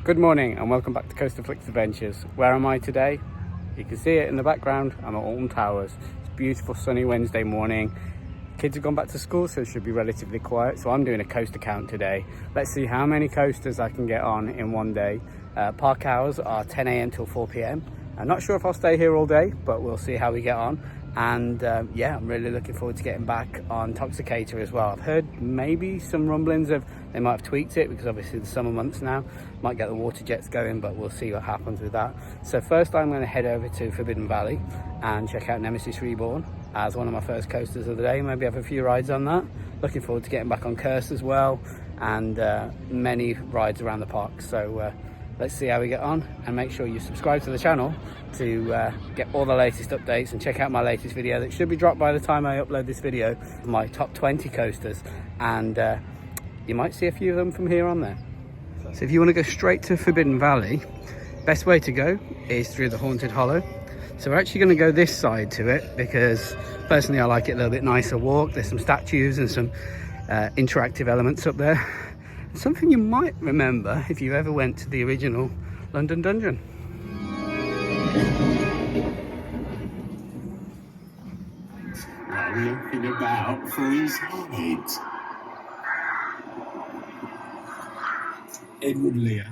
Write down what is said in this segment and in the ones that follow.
Good morning and welcome back to CoasterFlix Adventures. Where am I today? You can see it in the background. I'm at Alton Towers. It's a beautiful sunny Wednesday morning. Kids have gone back to school, so it should be relatively quiet. So I'm doing a coaster count today. Let's see how many coasters I can get on in one day. Park hours are 10 a.m. till 4 p.m. I'm not sure if I'll stay here all day, but we'll see how we get on. And yeah, I'm really looking forward to getting back on Toxicator as well. I've heard maybe some rumblings of they might have tweaked it because obviously the summer months now might get the water jets going, but we'll see what happens with that. So first I'm going to head over to Forbidden Valley and check out Nemesis Reborn as one of my first coasters of the day. Maybe have a few rides on that. Looking forward to getting back on Curse as well, and many rides around the park. So let's see how we get on, and make sure you subscribe to the channel to get all the latest updates, and check out my latest video that should be dropped by the time I upload this video, my top 20 coasters, and you might see a few of them from here on there. So if you want to go straight to Forbidden Valley, best way to go is through the Haunted Hollow. So we're actually going to go this side to it because personally I like it a little bit nicer walk. There's some statues and some interactive elements up there. Something you might remember if you ever went to the original London Dungeon. Looking about for his head. Edward Lear.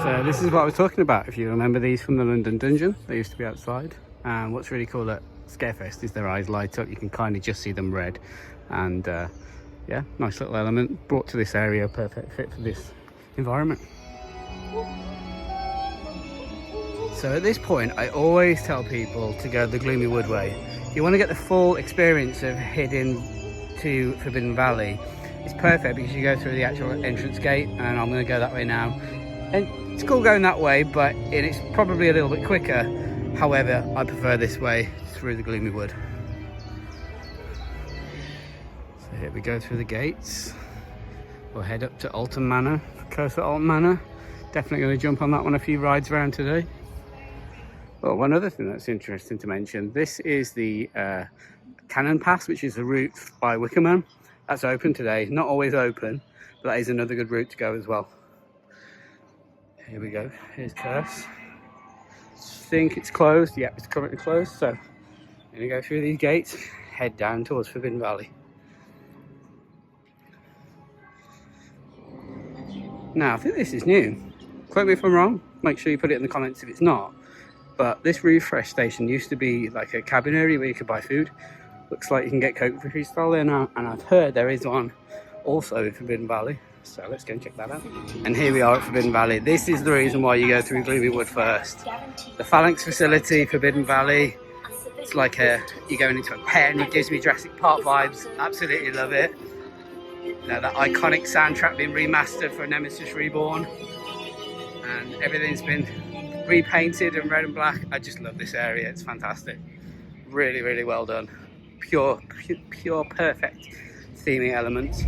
So this is what I was talking about, if you remember these from the London Dungeon. They used to be outside, and what's really cool at Scarefest is their eyes light up. You can kind of just see them red, and yeah, nice little element brought to this area, perfect fit for this environment. So at this point I always tell people to go the Gloomy Wood way. If you want to get the full experience of heading to Forbidden Valley, it's perfect because you go through the actual entrance gate, and I'm going to go that way now. And it's cool going that way, but it's probably a little bit quicker. However, I prefer this way through the Gloomy Wood. So here we go through the gates. We'll head up to Alton Manor, close at Alton Manor. Definitely going to jump on that one a few rides around today. Well, one other thing that's interesting to mention, this is the Cannon Pass, which is the route by Wicker Man. That's open today, not always open, but that is another good route to go as well. Here we go, here's Curse. I think it's closed, yep, it's currently closed, so I'm gonna go through these gates, head down towards Forbidden Valley. Now, I think this is new. Quote me if I'm wrong, make sure you put it in the comments if it's not. But this refresh station used to be like a cabin area where you could buy food. Looks like you can get Coke for freestyle there now, and I've heard there is one also in Forbidden Valley. So let's go and check that out. And here we are at Forbidden Valley. This is the reason why you go through Gloomy Wood first. The Phalanx facility, Forbidden Valley. It's like you're going into a pen. It gives me Jurassic Park vibes. Absolutely love it. Now that iconic soundtrack being remastered for Nemesis Reborn, and everything's been repainted in red and black. I just love this area. It's fantastic. Really, really well done. Pure perfect theming elements.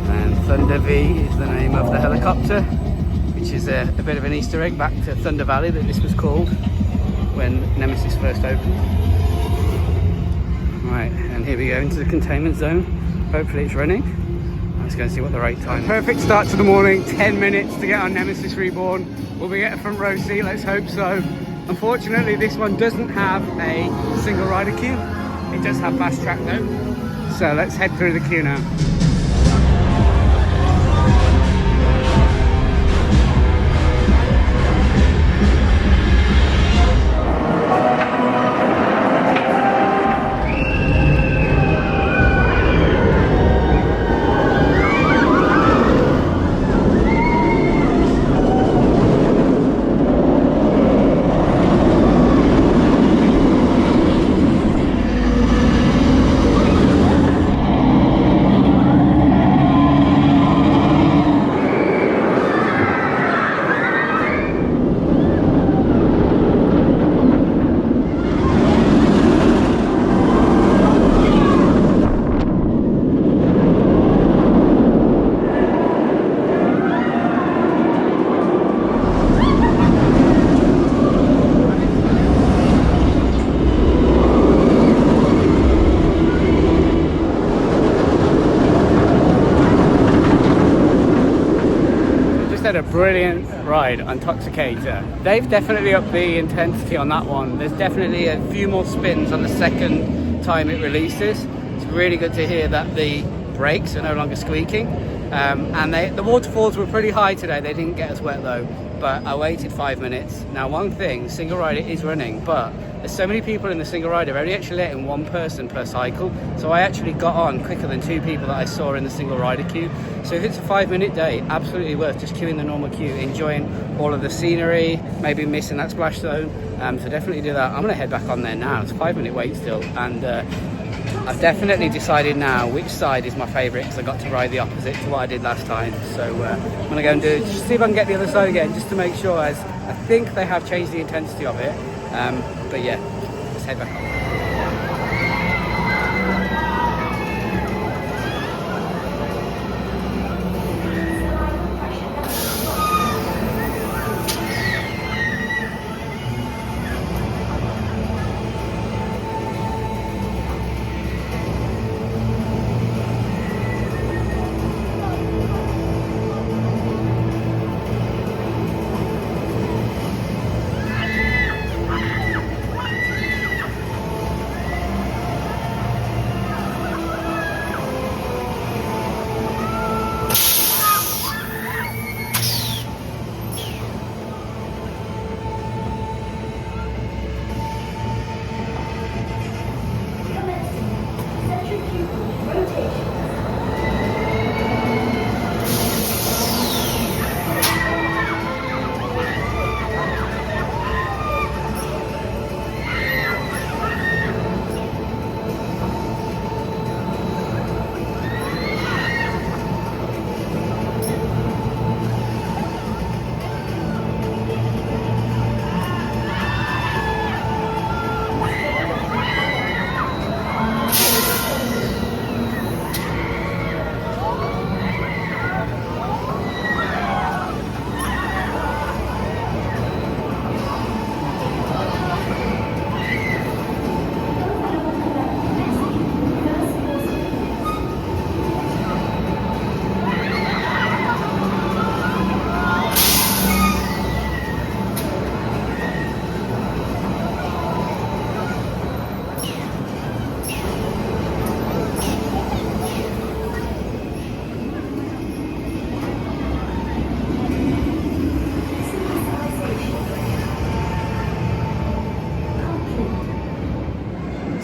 And Thunder V is the name of the helicopter, which is a bit of an Easter egg back to Thunder Valley that this was called when Nemesis first opened. Right, and here we go into the containment zone. Hopefully it's running. Let's go and see what the right time is. Perfect start to the morning, 10 minutes to get on Nemesis Reborn. Will we get a front row seat? Let's hope so. Unfortunately, this one doesn't have a single rider queue. It does have FastTrack though. So let's head through the queue now. brilliant ride on Toxicator. They've definitely upped the intensity on that one. There's definitely a few more spins on the second time it releases. It's really good to hear that the brakes are no longer squeaking. And the waterfalls were pretty high today. They didn't get us wet though, but I waited 5 minutes. Now one thing, single rider is running, but there's so many people in the single rider, they're only actually letting one person per cycle. So I actually got on quicker than 2 people that I saw in the single rider queue. So if it's a 5-minute day, absolutely worth just queuing the normal queue, enjoying all of the scenery, maybe missing that splash zone. So definitely do that. I'm gonna head back on there now. It's a 5-minute wait still, and I've definitely decided now which side is my favourite, because I got to ride the opposite to what I did last time. So I'm going to go and see if I can get the other side again, just to make sure, as I think they have changed the intensity of it. But yeah, let's head back on.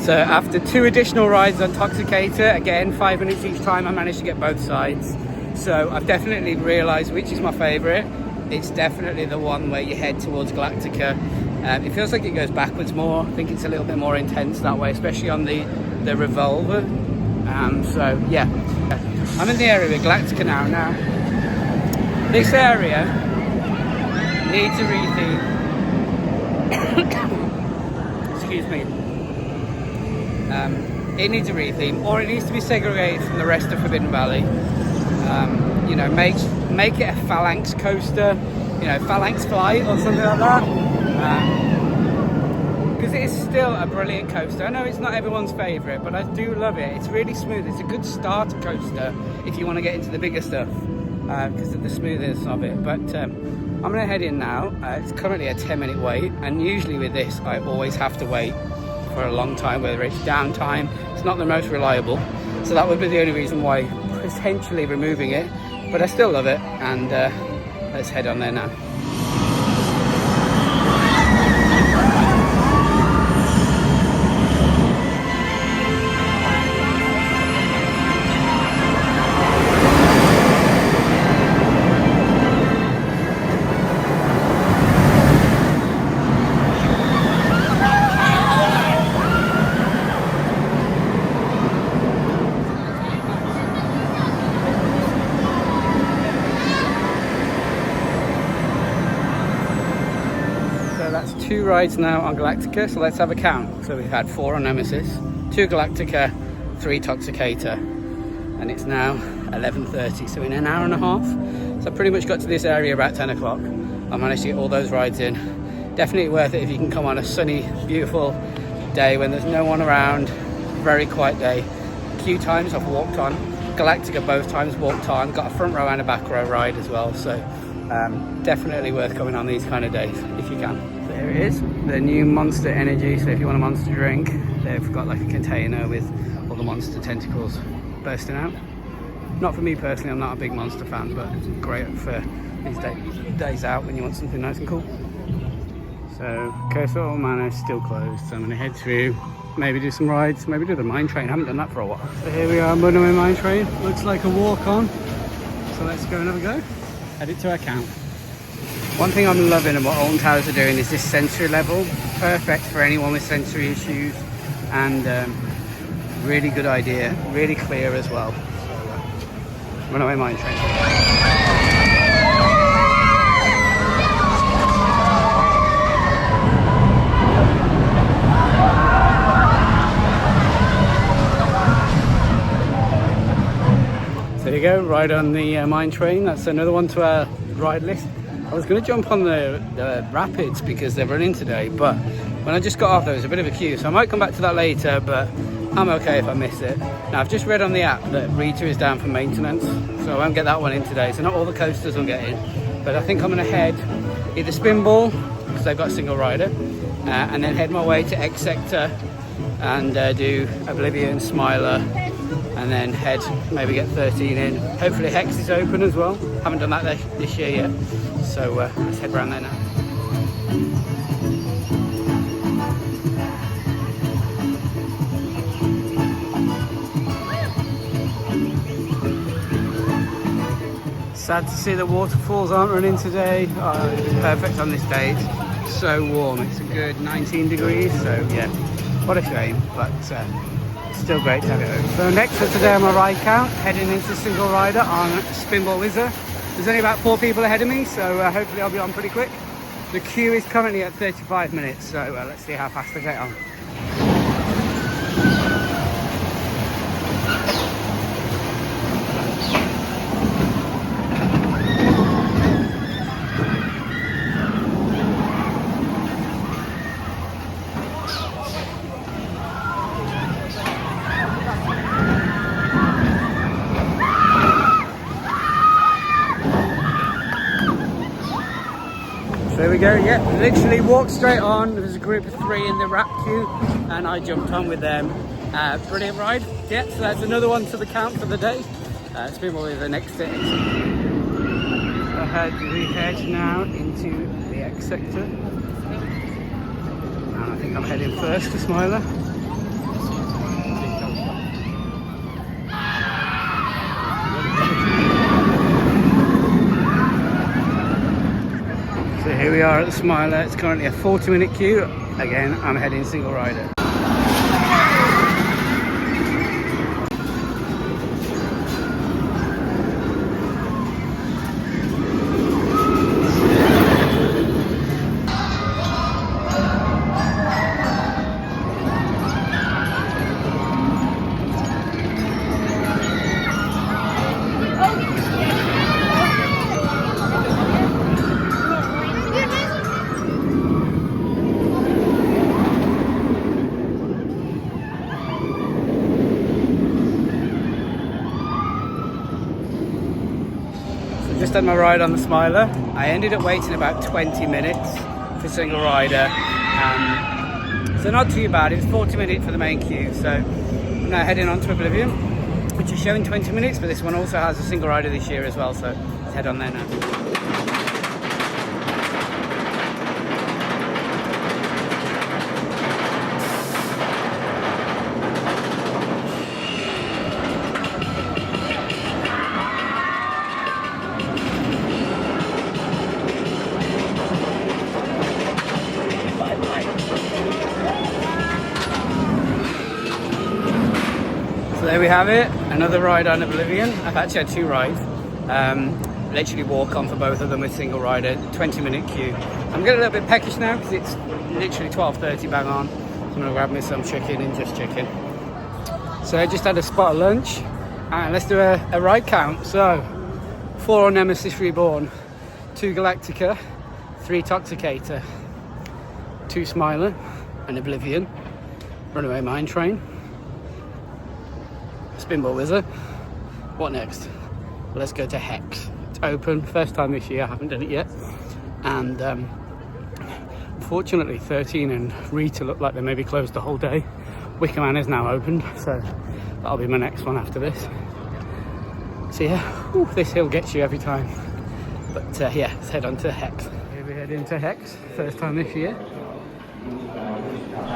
So after 2 additional rides on Toxicator, again 5 minutes each time, I managed to get both sides. So I've definitely realised which is my favourite. It's definitely the one where you head towards Galactica. It feels like it goes backwards more. I think it's a little bit more intense that way, especially on the revolver. So yeah, I'm in the area with Galactica now. Now, this area needs a retheme. Excuse me. It needs a retheme, or it needs to be segregated from the rest of Forbidden Valley. You know, make it a phalanx coaster, you know, phalanx flight or something like that. Because it is still a brilliant coaster. I know it's not everyone's favourite, but I do love it. It's really smooth. It's a good starter coaster if you want to get into the bigger stuff, because of the smoothness of it. But I'm going to head in now. It's currently a 10-minute wait, and usually with this I always have to wait for a long time, whether it's downtime. It's not the most reliable, so that would be the only reason why potentially removing it, but I still love it. And let's head on there now. That's 2 rides now on Galactica, so let's have a count. So we've had 4 on Nemesis, 2 Galactica, 3 Toxicator, and it's now 11:30, so in an hour and a half. So I pretty much got to this area about 10 o'clock. I managed to get all those rides in. Definitely worth it if you can come on a sunny, beautiful day when there's no one around. Very quiet day. Queue times I've walked on. Galactica both times walked on. Got a front row and a back row ride as well, so Definitely worth coming on these kind of days if you can. There it is, the new Monster Energy. So if you want a monster drink, they've got like a container with all the monster tentacles bursting out. Not for me personally, I'm not a big monster fan, but it's great for these days out when you want something nice and cool. So CoasterFlix Manor is still closed, so I'm going to head through, maybe do some rides, maybe do the mine train. I haven't done that for a while. So here we are, Manor mine train. Looks like a walk on, so let's go and have a go. Add it to our count. One thing I'm loving about Alton Towers are doing is this sensory level. Perfect for anyone with sensory issues, and really good idea, really clear as well. So, runaway mine train. So there you go, ride on the mine train. That's another one to our ride list. I was going to jump on the rapids because they're running today, but when I just got off there was a bit of a queue, so I might come back to that later, but I'm okay if I miss it. Now I've just read on the app that Rita is down for maintenance, so I won't get that one in today, so not all the coasters will get in, but I think I'm going to head either Spinball, because they've got a single rider, and then head my way to X Sector and do Oblivion, Smiler, and then head, maybe get 13 in. Hopefully Hex is open as well. Haven't done that this year yet. So let's head around there now. Sad to see the waterfalls aren't running today. Oh, it's perfect on this day. It's so warm. It's a good 19 degrees. So yeah, what a shame. But still great to have it over. So next for today on my ride count, heading into single rider on Spinball Wizard. There's only about 4 people ahead of me, so hopefully I'll be on pretty quick. The queue is currently at 35 minutes, so let's see how fast I get on. There we go, yeah, literally walked straight on. There was a group of 3 in the wrap queue and I jumped on with them. Brilliant ride. Yeah, so that's another one to the count for the day. Spinball is the next day. We head now into the X Sector. And I think I'm heading first to Smiler. So here we are at the Smiler. It's currently a 40-minute queue. Again, I'm heading single rider. Just had my ride on the Smiler. I ended up waiting about 20 minutes for single rider. So not too bad. It was 40 minutes for the main queue. So I'm now heading on to Oblivion, which is showing 20 minutes, but this one also has a single rider this year as well. So let's head on there now. So there we have it, another ride on Oblivion. I've actually had 2 rides. Literally walk on for both of them with single rider, 20-minute queue. I'm getting a little bit peckish now because it's literally 12:30 bang on. So I'm gonna grab me some chicken and just chicken. So I just had a spot of lunch and let's do a ride count. So 4 on Nemesis Reborn, 2 Galactica, 3 Toxicator, 2 Smiler, and Oblivion, Runaway Mine Train, Spinball Wizard. What next? Well, let's go to Hex. open. First time this year, I haven't done it yet. And unfortunately 13 and Rita look like they may be closed the whole day. Wicker Man is now opened, so that'll be my next one after this. So yeah, this hill gets you every time. But yeah, let's head on to Hex. Here we head into Hex, first time this year.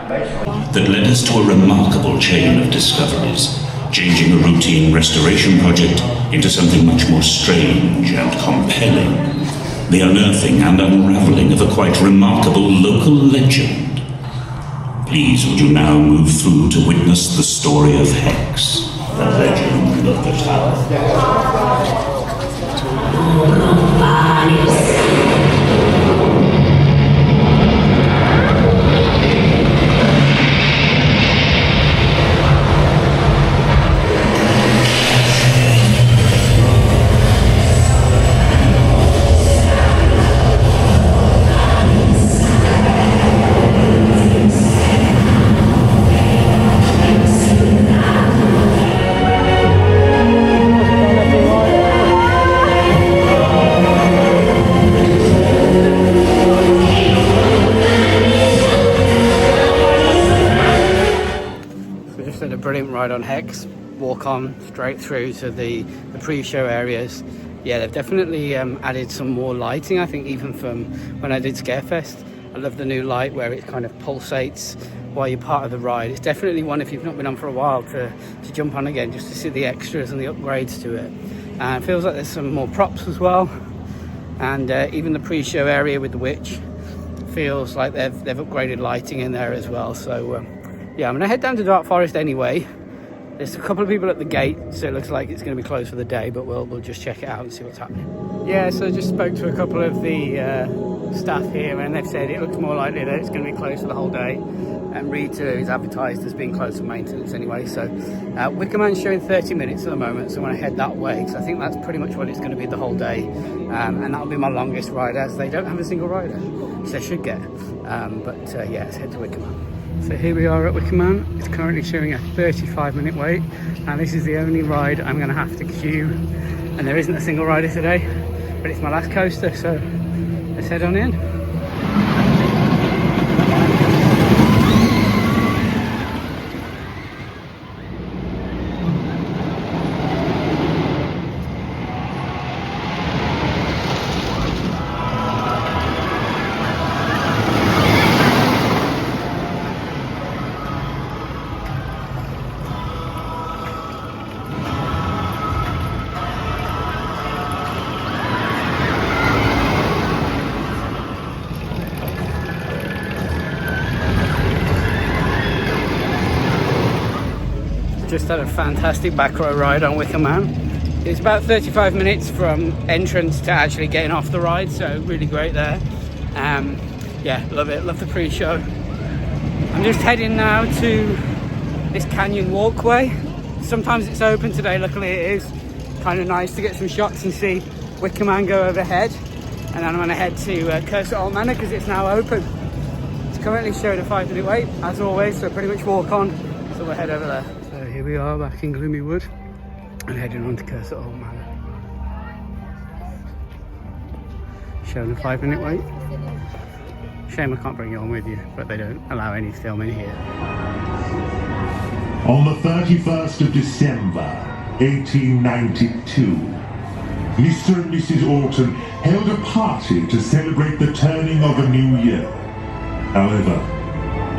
That led us to a remarkable chain of discoveries, changing a routine restoration project into something much more strange and compelling. The unearthing and unraveling of a quite remarkable local legend. Please would you now move through to witness the story of Hex, the legend of the tower. Brilliant ride on Hex, walk on straight through to the pre-show areas. Yeah, they've definitely added some more lighting, I think, even from when I did Scarefest. I love the new light where it kind of pulsates while you're part of the ride. It's definitely one, if you've not been on for a while, to jump on again, just to see the extras and the upgrades to it. And it feels like there's some more props as well, and even the pre-show area with the witch feels like they've upgraded lighting in there as well. So yeah, I'm going to head down to Dark Forest anyway. There's a couple of people at the gate, so it looks like it's going to be closed for the day, but we'll just check it out and see what's happening. Yeah, so I just spoke to a couple of the staff here, and they've said it looks more likely that it's going to be closed for the whole day. And Rita is advertised as being closed for maintenance anyway. So Wicker Man's showing 30 minutes at the moment, so I'm going to head that way, because I think that's pretty much what it's going to be the whole day. And that'll be my longest ride, as they don't have a single rider, which they should get. But yeah, let's head to Wicker Man. So here we are at Wicker Man. It's currently showing a 35-minute wait, and this is the only ride I'm going to have to queue, and there isn't a single rider today, but it's my last coaster, so let's head on in. Just had a fantastic back row ride on Wicker Man. It's about 35 minutes from entrance to actually getting off the ride, so really great there. Yeah, love it, love the pre-show. I'm just heading now to this canyon walkway. Sometimes it's open, today luckily it is. Kind of nice to get some shots and see Wicker Man go overhead. And then I'm going to head to Cursor Manor because it's now open. It's currently showing a 5-minute wait, as always, so pretty much walk on. So we'll head over there. So here we are back in Gloomy Wood and heading on to Cursor Manor. Showing a 5-minute wait. Shame I can't bring you on with you, but they don't allow any filming here. On the 31st of December, 1892, Mr. and Mrs. Alton held a party to celebrate the turning of a new year. However,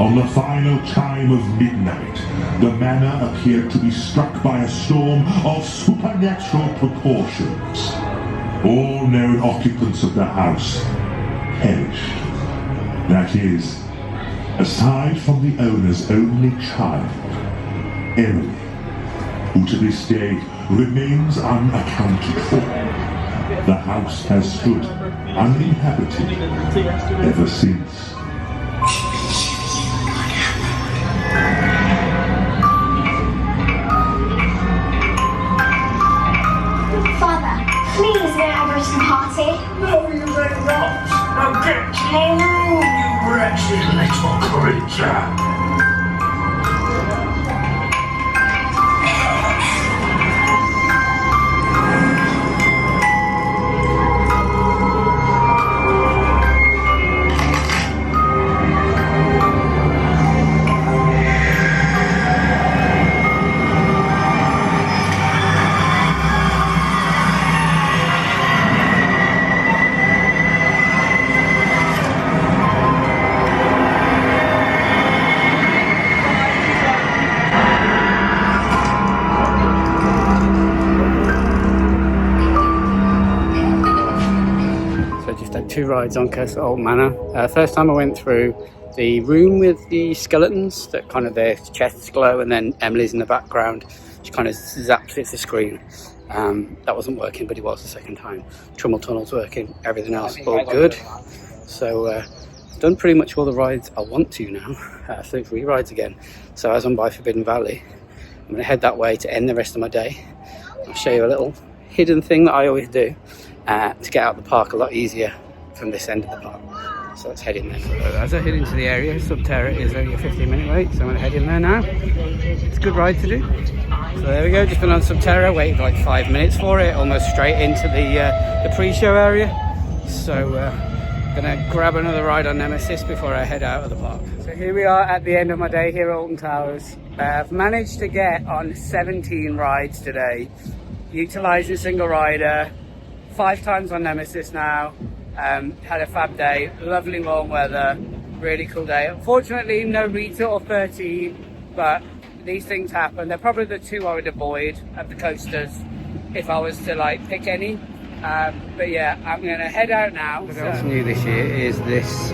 on the final chime of midnight, the manor appeared to be struck by a storm of supernatural proportions. All known occupants of the house perished. That is, aside from the owner's only child, Emily, who to this day remains unaccounted for. The house has stood uninhabited ever since. Father, please may I go to the party? No, you better not. Now get to your room, you wretched little creature. 2 rides on Castle Manor. First time I went through the room with the skeletons that kind of their chests glow, and then Emily's in the background. She kind of zaps at the screen. That wasn't working, but it was the second time. Trummel Tunnel's working, everything else all good. So done pretty much all the rides I want to now. So 3 rides again. So as I'm by Forbidden Valley, I'm going to head that way to end the rest of my day. I'll show you a little hidden thing that I always do to get out of the park a lot easier from this end of the park. So let's head in there. So as I head into the area, Subterra is only a 15-minute wait, so I'm going to head in there now. It's a good ride to do. So there we go, just been on Subterra, waited for like 5 minutes for it, almost straight into the pre-show area. So gonna grab another ride on Nemesis before I head out of the park. So here we are at the end of my day here at Alton Towers. I've managed to get on 17 rides today, utilising single rider, 5 times on Nemesis now. Had a fab day, lovely warm weather, really cool day. Unfortunately no Rita or 13, but these things happen. They're probably the 2 I would avoid of the coasters if I was to like pick any. But yeah, I'm gonna head out now. What's new this year is this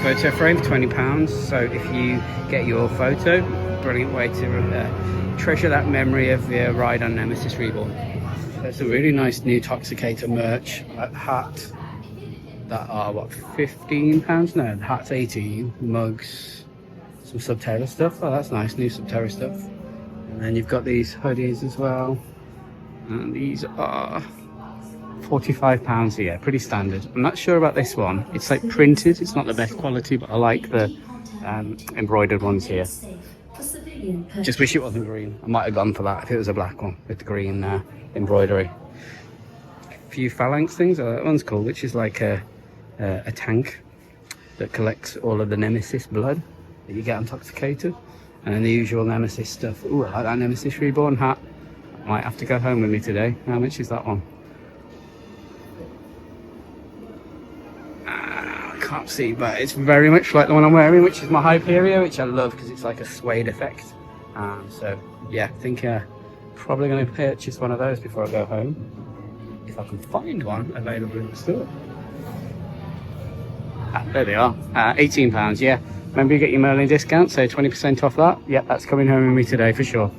photo frame for £20. So if you get your photo, brilliant way to treasure that memory of the ride on Nemesis Reborn. There's a really nice new Toxicator merch hat that are what, £15? No, the hat's 18. Mugs, some Subterra stuff. Oh, that's nice, new Subterra stuff. And then you've got these hoodies as well, and these are £45. Yeah, pretty standard. I'm not sure about this one. It's like printed, it's not the best quality, but I like the embroidered ones here. Just wish it wasn't green. I might have gone for that if it was a black one with the green embroidery. A few phalanx things. Oh, that one's cool, which is like a tank that collects all of the Nemesis blood that you get on Toxicator, and then the usual Nemesis stuff. Ooh, I like that Nemesis Reborn hat. Might have to go home with me today. How much is that one? I can't see, but it's very much like the one I'm wearing, which is my Hyperion, which I love because it's like a suede effect. So yeah, I think probably going to purchase one of those before I go home, if I can find one available in the store. There they are, £18, yeah. Remember, you get your Merlin discount, so 20% off that. Yeah, that's coming home with me today for sure.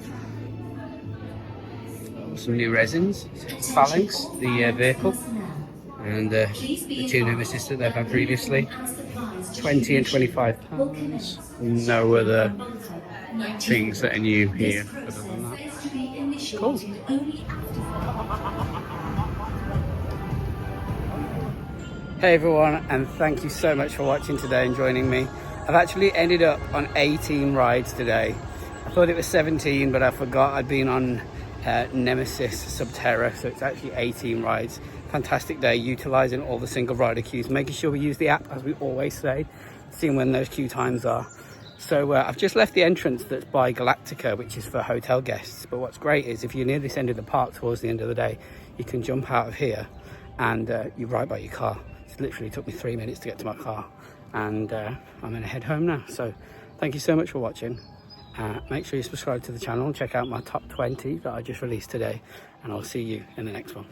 Some new resins, Phalanx, the vehicle, and the 2 Nemesis that they've had previously. £20 and £25. No other things that are new here other than that. Cool. Hey everyone, and thank you so much for watching today and joining me. I've actually ended up on 18 rides today. I thought it was 17, but I forgot I'd been on Nemesis Subterra, so it's actually 18 rides. Fantastic day, utilising all the single rider queues, making sure we use the app as we always say, seeing when those queue times are. So I've just left the entrance that's by Galactica, which is for hotel guests. But what's great is if you're near this end of the park towards the end of the day, you can jump out of here and you ride by your car. It literally took me 3 minutes to get to my car, and I'm going to head home now. So thank you so much for watching. Make sure you subscribe to the channel and check out my top 20 that I just released today, and I'll see you in the next one.